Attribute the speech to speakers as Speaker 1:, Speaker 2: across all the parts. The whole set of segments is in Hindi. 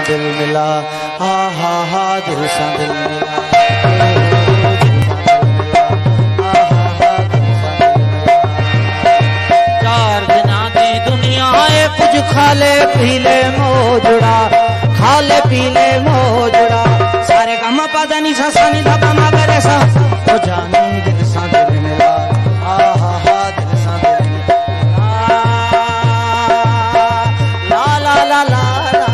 Speaker 1: दिल मिला, हा हा हा दिल सा दिल मिला। चार दिना दी दुनिया है कुछ खाले पीले मोजड़ा, खाले पीले मोजड़ा। सारे काम पादा नी सा सा नी धा पा मा करे सा, ओ जानी दिल सा दिल मिला, हा हा हा दिल सा दिल मिला। ला ला ला ला ला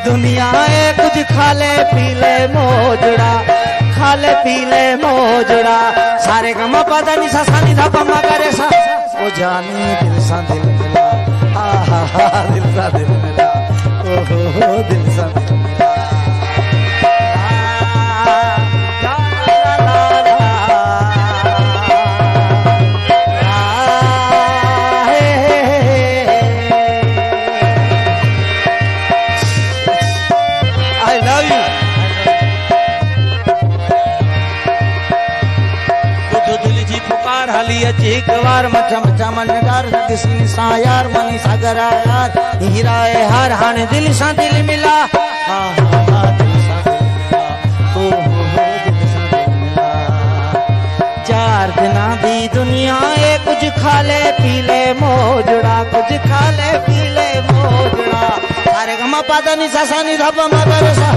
Speaker 1: दुनिया है कुछ खाले पीले मोजड़ा, खाले पीले मोजड़ा। सारे गम पदा नी सा सा नी धा पा मा करे सा, ओ जानी दिल सा दिल मिला, हा हा हा दिल सा दिल मिला, ओ हो दिल सा दिल मिला। एक बार मचा मचा मनगार किसी सा यार मनी सागर यार हीरा है हार हाने दिल सा दिल मिला, हा हा हा दिल सा दिल मिला, ओ हो दिल सा दिल मिला। चार दिना दी दुनिया है कुछ खाले पीले मोजड़ा, कुछ खाले पीले मोजड़ा। सारे गमा पादा नी सा सा नी धा पा मा करे सा,